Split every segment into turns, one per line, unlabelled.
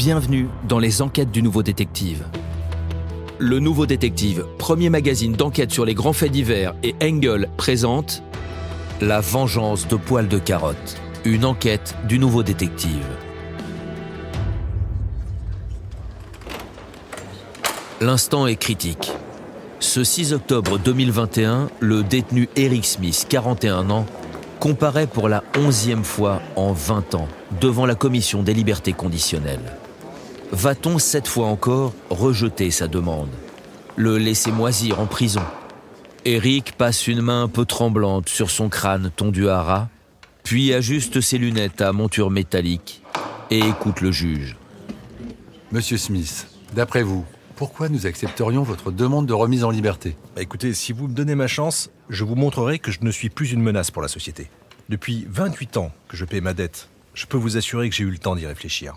Bienvenue dans les enquêtes du Nouveau Détective. Le Nouveau Détective, premier magazine d'enquête sur les grands faits divers, et Engel présente La vengeance de Poil de Carotte, une enquête du Nouveau Détective. L'instant est critique. Ce 6 octobre 2021, le détenu Eric Smith, 41 ans, comparaît pour la 11e fois en 20 ans devant la commission des libertés conditionnelles. Va-t-on cette fois encore rejeter sa demande, le laisser moisir en prison? Eric passe une main un peu tremblante sur son crâne tondu à ras, puis ajuste ses lunettes à monture métallique et écoute le juge.
Monsieur Smith, d'après vous, pourquoi nous accepterions votre demande de remise en liberté?
Écoutez, si vous me donnez ma chance, je vous montrerai que je ne suis plus une menace pour la société. Depuis 28 ans que je paie ma dette, je peux vous assurer que j'ai eu le temps d'y réfléchir.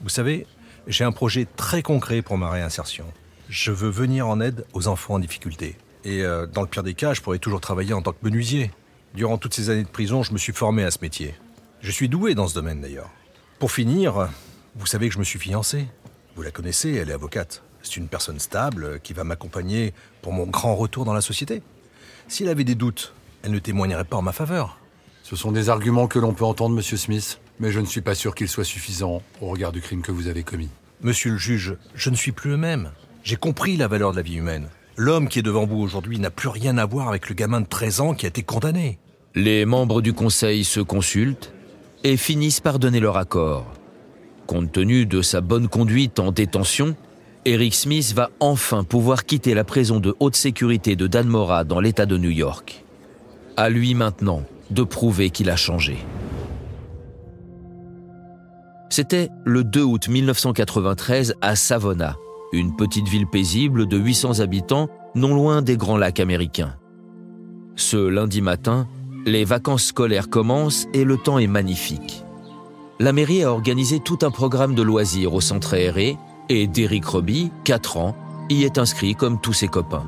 Vous savez, j'ai un projet très concret pour ma réinsertion. Je veux venir en aide aux enfants en difficulté. Et dans le pire des cas, je pourrais toujours travailler en tant que menuisier. Durant toutes ces années de prison, je me suis formé à ce métier. Je suis doué dans ce domaine d'ailleurs. Pour finir, vous savez que je me suis fiancé. Vous la connaissez, elle est avocate. C'est une personne stable qui va m'accompagner pour mon grand retour dans la société. Si elle avait des doutes, elle ne témoignerait pas en ma faveur.
Ce sont des arguments que l'on peut entendre, monsieur Smith, mais je ne suis pas sûr qu'ils soient suffisants au regard du crime que vous avez commis.
Monsieur le juge, je ne suis plus le même. J'ai compris la valeur de la vie humaine. L'homme qui est devant vous aujourd'hui n'a plus rien à voir avec le gamin de 13 ans qui a été condamné.
Les membres du conseil se consultent et finissent par donner leur accord. Compte tenu de sa bonne conduite en détention, Eric Smith va enfin pouvoir quitter la prison de haute sécurité de Dannemora dans l'État de New York. À lui maintenant de prouver qu'il a changé. C'était le 2 août 1993 à Savona, une petite ville paisible de 800 habitants non loin des Grands Lacs américains. Ce lundi matin, les vacances scolaires commencent et le temps est magnifique. La mairie a organisé tout un programme de loisirs au centre aéré et Derrick Roby, 4 ans, y est inscrit comme tous ses copains.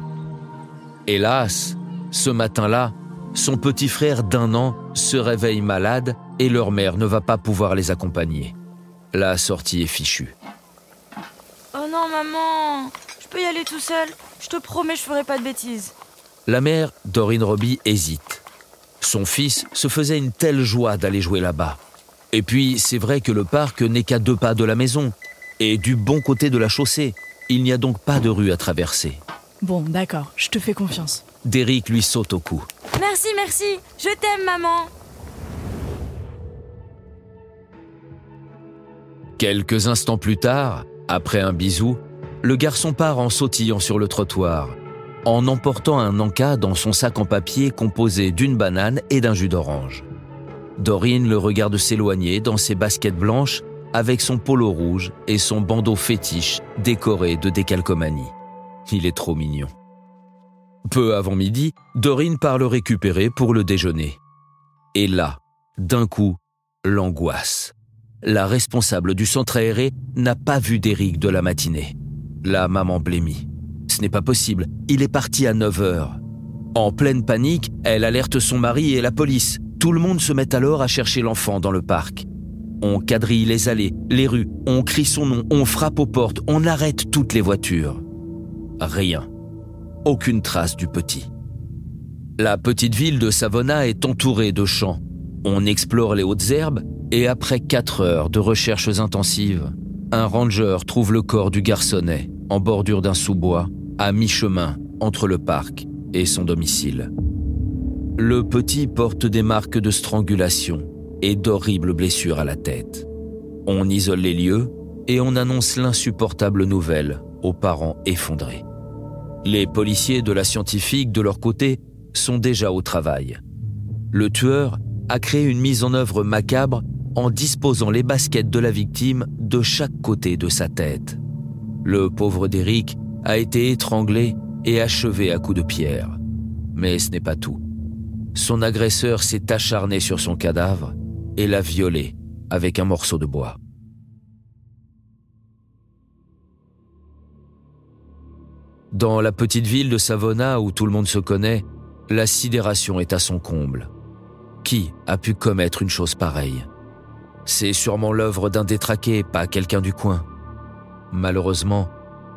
Hélas, ce matin-là, son petit frère d'1 an se réveille malade et leur mère ne va pas pouvoir les accompagner. La sortie est fichue.
Oh non, maman, je peux y aller tout seul. Je te promets, je ferai pas de bêtises.
La mère, Doreen Roby, hésite. Son fils se faisait une telle joie d'aller jouer là-bas. Et puis, c'est vrai que le parc n'est qu'à 2 pas de la maison. Et du bon côté de la chaussée, il n'y a donc pas de rue à traverser.
Bon, d'accord, je te fais confiance.
Derrick lui saute au cou.
Merci, je t'aime, maman.
Quelques instants plus tard, après un bisou, le garçon part en sautillant sur le trottoir, en emportant un encas dans son sac en papier composé d'une banane et d'un jus d'orange. Doreen le regarde s'éloigner dans ses baskets blanches avec son polo rouge et son bandeau fétiche décoré de décalcomanie. Il est trop mignon. Peu avant midi, Doreen part le récupérer pour le déjeuner. Et là, d'un coup, l'angoisse. La responsable du centre aéré n'a pas vu d'Eric de la matinée. La maman blêmit. Ce n'est pas possible, il est parti à 9h. En pleine panique, elle alerte son mari et la police. Tout le monde se met alors à chercher l'enfant dans le parc. On quadrille les allées, les rues, on crie son nom, on frappe aux portes, on arrête toutes les voitures. Rien. Aucune trace du petit. La petite ville de Savona est entourée de champs. On explore les hautes herbes et après 4 heures de recherches intensives, un ranger trouve le corps du garçonnet en bordure d'un sous-bois, à mi-chemin entre le parc et son domicile. Le petit porte des marques de strangulation et d'horribles blessures à la tête. On isole les lieux et on annonce l'insupportable nouvelle aux parents effondrés. Les policiers de la scientifique, de leur côté, sont déjà au travail. Le tueur a créé une mise en œuvre macabre en disposant les baskets de la victime de chaque côté de sa tête. Le pauvre Derrick a été étranglé et achevé à coups de pierre. Mais ce n'est pas tout. Son agresseur s'est acharné sur son cadavre et l'a violé avec un morceau de bois. Dans la petite ville de Savona où tout le monde se connaît, la sidération est à son comble. Qui a pu commettre une chose pareille? C'est sûrement l'œuvre d'un détraqué, pas quelqu'un du coin. Malheureusement,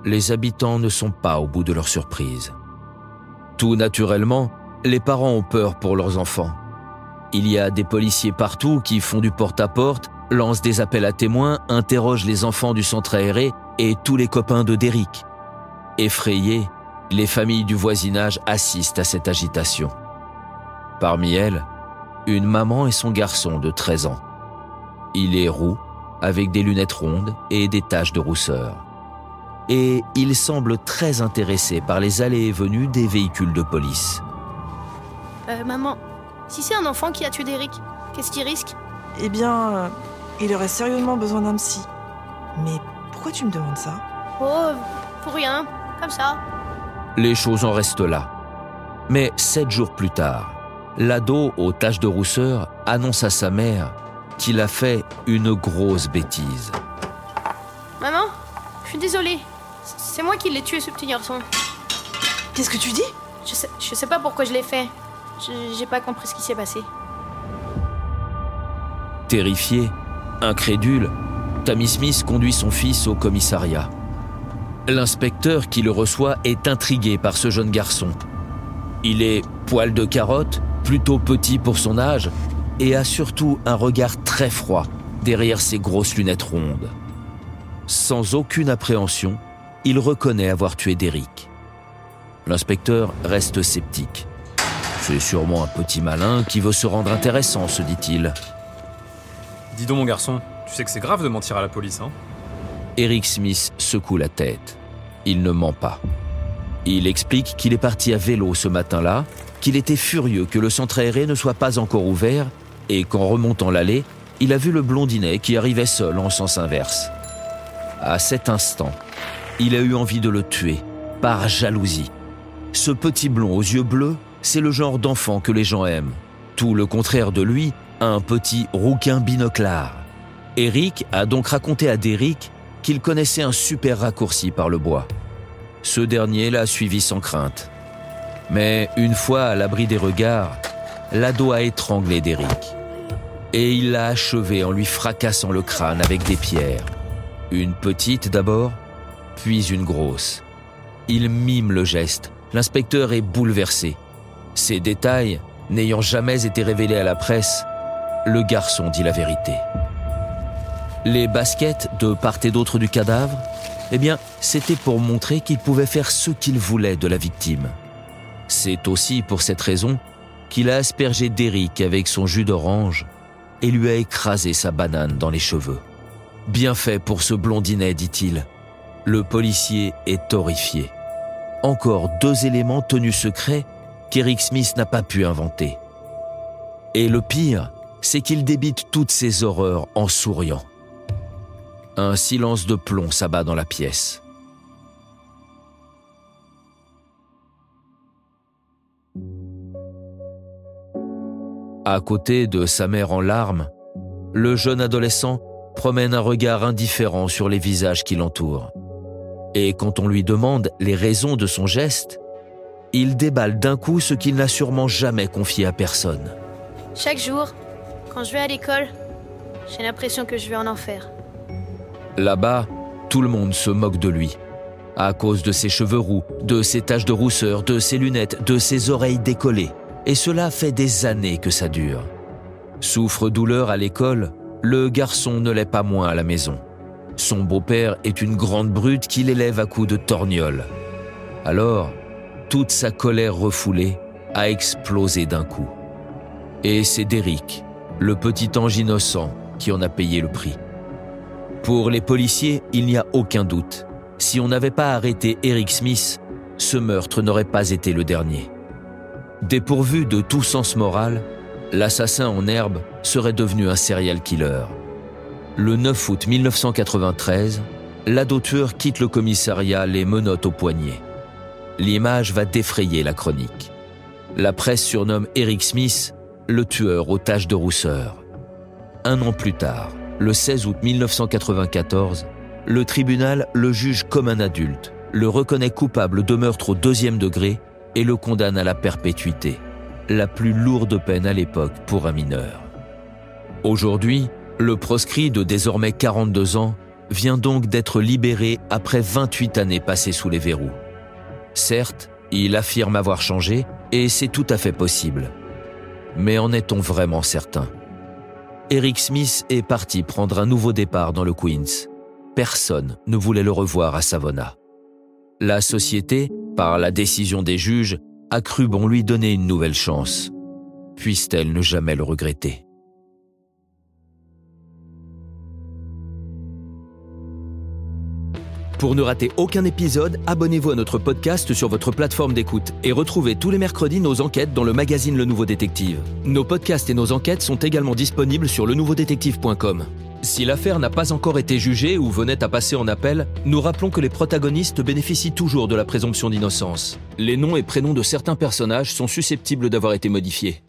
les habitants ne sont pas au bout de leur surprise. Tout naturellement, les parents ont peur pour leurs enfants. Il y a des policiers partout qui font du porte-à-porte, lancent des appels à témoins, interrogent les enfants du centre aéré et tous les copains de Derrick. Effrayés, les familles du voisinage assistent à cette agitation. Parmi elles, une maman et son garçon de 13 ans. Il est roux, avec des lunettes rondes et des taches de rousseur. Et il semble très intéressé par les allées et venues des véhicules de police.
Maman, si c'est un enfant qui a tué Derrick, qu'est-ce qu'il risque?
Eh bien, il aurait sérieusement besoin d'un psy. Mais pourquoi tu me demandes ça?
Oh, pour rien, comme ça.
Les choses en restent là. Mais 7 jours plus tard, l'ado aux taches de rousseur annonce à sa mère qu'il a fait une grosse bêtise.
Maman, je suis désolée. C'est moi qui l'ai tué, ce petit garçon.
Qu'est-ce que tu dis?
Je sais pas pourquoi je l'ai fait. J'ai pas compris ce qui s'est passé.
Terrifié, incrédule, Tammy Smith conduit son fils au commissariat. L'inspecteur qui le reçoit est intrigué par ce jeune garçon. Il est poil de carotte, plutôt petit pour son âge, et a surtout un regard très froid derrière ses grosses lunettes rondes. Sans aucune appréhension, il reconnaît avoir tué Derrick. L'inspecteur reste sceptique. C'est sûrement un petit malin qui veut se rendre intéressant, se dit-il.
Dis donc mon garçon, tu sais que c'est grave de mentir à la police, hein?
Eric Smith secoue la tête. Il ne ment pas. Il explique qu'il est parti à vélo ce matin-là, qu'il était furieux que le centre aéré ne soit pas encore ouvert et qu'en remontant l'allée, il a vu le blondinet qui arrivait seul en sens inverse. À cet instant, il a eu envie de le tuer, par jalousie. Ce petit blond aux yeux bleus, c'est le genre d'enfant que les gens aiment. Tout le contraire de lui, un petit rouquin binoclard. Eric a donc raconté à Derrick qu'il connaissait un super raccourci par le bois. Ce dernier l'a suivi sans crainte. Mais une fois à l'abri des regards, l'ado a étranglé Derrick. Et il l'a achevé en lui fracassant le crâne avec des pierres. Une petite d'abord, puis une grosse. Il mime le geste. L'inspecteur est bouleversé. Ces détails, n'ayant jamais été révélés à la presse, le garçon dit la vérité. Les baskets de part et d'autre du cadavre, eh bien, c'était pour montrer qu'il pouvait faire ce qu'il voulait de la victime. C'est aussi pour cette raison qu'il a aspergé Derrick avec son jus d'orange et lui a écrasé sa banane dans les cheveux. Bien fait pour ce blondinet, dit-il. Le policier est horrifié. Encore 2 éléments tenus secrets qu'Eric Smith n'a pas pu inventer. Et le pire, c'est qu'il débite toutes ces horreurs en souriant. Un silence de plomb s'abat dans la pièce. À côté de sa mère en larmes, le jeune adolescent promène un regard indifférent sur les visages qui l'entourent. Et quand on lui demande les raisons de son geste, il déballe d'un coup ce qu'il n'a sûrement jamais confié à personne.
Chaque jour, quand je vais à l'école, j'ai l'impression que je vais en enfer.
Là-bas, tout le monde se moque de lui. À cause de ses cheveux roux, de ses taches de rousseur, de ses lunettes, de ses oreilles décollées. Et cela fait des années que ça dure. Souffre-douleur à l'école, le garçon ne l'est pas moins à la maison. Son beau-père est une grande brute qui l'élève à coups de torgnole. Alors, toute sa colère refoulée a explosé d'un coup. Et c'est Derrick, le petit ange innocent, qui en a payé le prix. Pour les policiers, il n'y a aucun doute. Si on n'avait pas arrêté Eric Smith, ce meurtre n'aurait pas été le dernier. Dépourvu de tout sens moral, l'assassin en herbe serait devenu un serial killer. Le 9 août 1993, l'ado tueur quitte le commissariat les menottes aux poignets. L'image va défrayer la chronique. La presse surnomme Eric Smith le tueur aux taches de rousseur. 1 an plus tard, le 16 août 1994, le tribunal le juge comme un adulte, le reconnaît coupable de meurtre au 2e degré et le condamne à la perpétuité, la plus lourde peine à l'époque pour un mineur. Aujourd'hui, le proscrit de désormais 42 ans vient donc d'être libéré après 28 années passées sous les verrous. Certes, il affirme avoir changé, et c'est tout à fait possible. Mais en est-on vraiment certain? Eric Smith est parti prendre un nouveau départ dans le Queens. Personne ne voulait le revoir à Savona. La société, par la décision des juges, a cru bon lui donner une nouvelle chance. Puisse-t-elle ne jamais le regretter? Pour ne rater aucun épisode, abonnez-vous à notre podcast sur votre plateforme d'écoute et retrouvez tous les mercredis nos enquêtes dans le magazine Le Nouveau Détective. Nos podcasts et nos enquêtes sont également disponibles sur lenouveaudétective.com. Si l'affaire n'a pas encore été jugée ou venait à passer en appel, nous rappelons que les protagonistes bénéficient toujours de la présomption d'innocence. Les noms et prénoms de certains personnages sont susceptibles d'avoir été modifiés.